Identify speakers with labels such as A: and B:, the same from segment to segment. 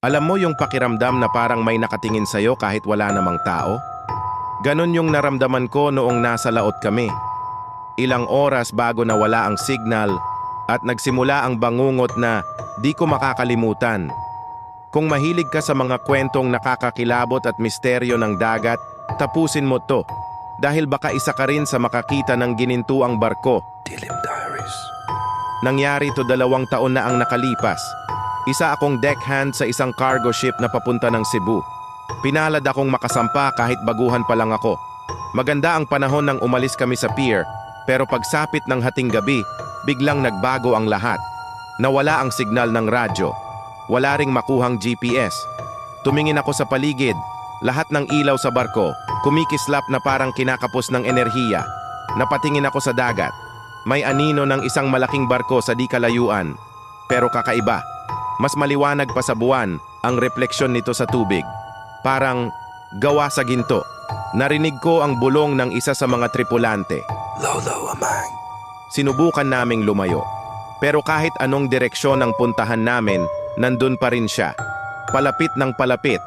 A: Alam mo yung pakiramdam na parang may nakatingin sa'yo kahit wala namang tao? Ganon yung naramdaman ko noong nasa laot kami. Ilang oras bago nawala ang signal at nagsimula ang bangungot na di ko makakalimutan. Kung mahilig ka sa mga kwentong nakakakilabot at misteryo ng dagat, tapusin mo to dahil baka isa ka rin sa makakita ng ginintuang barko.
B: Dilim Diaries.
A: Nangyari to 2 taon na ang nakalipas. Isa akong deckhand sa isang cargo ship na papunta ng Cebu. Pinalad akong makasampa kahit baguhan pa lang ako. Maganda ang panahon nang umalis kami sa pier, pero pagsapit ng hating gabi, biglang nagbago ang lahat. Nawala ang signal ng radyo. Wala ring makuhang GPS. Tumingin ako sa paligid. Lahat ng ilaw sa barko, kumikislap na parang kinakapos ng enerhiya. Napatingin ako sa dagat. May anino ng isang malaking barko sa di kalayuan. Pero kakaiba. Mas maliwanag pa sa buwan ang refleksyon nito sa tubig. Parang gawa sa ginto. Narinig ko ang bulong ng isa sa mga tripulante.
B: Lolo Amang.
A: Sinubukan naming lumayo. Pero kahit anong direksyon ang puntahan namin, nandun pa rin siya. Palapit ng palapit.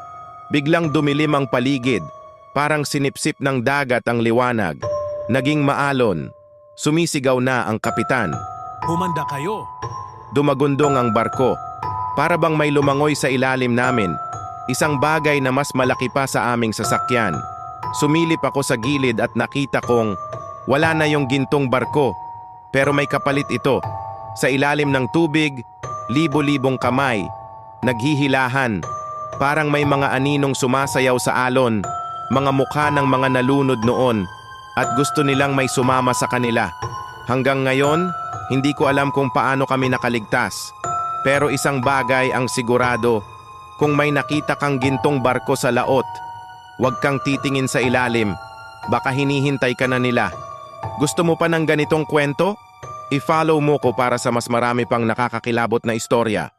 A: Biglang dumilim ang paligid. Parang sinipsip ng dagat ang liwanag. Naging maalon. Sumisigaw na ang kapitan.
C: Humanda kayo.
A: Dumagundong ang barko. Para bang may lumangoy sa ilalim namin. Isang bagay na mas malaki pa sa aming sasakyan. Sumilip ako sa gilid at nakita kong wala na yung gintong barko. Pero may kapalit ito. Sa ilalim ng tubig, libo-libong kamay. Naghihilahan. Parang may mga aninong sumasayaw sa alon. Mga mukha ng mga nalunod noon. At gusto nilang may sumama sa kanila. Hanggang ngayon, hindi ko alam kung paano kami nakaligtas. Pero isang bagay ang sigurado, kung may nakita kang gintong barko sa laot, huwag kang titingin sa ilalim, baka hinihintay ka na nila. Gusto mo pa ng ganitong kwento? I-follow mo ko para sa mas marami pang nakakakilabot na istorya.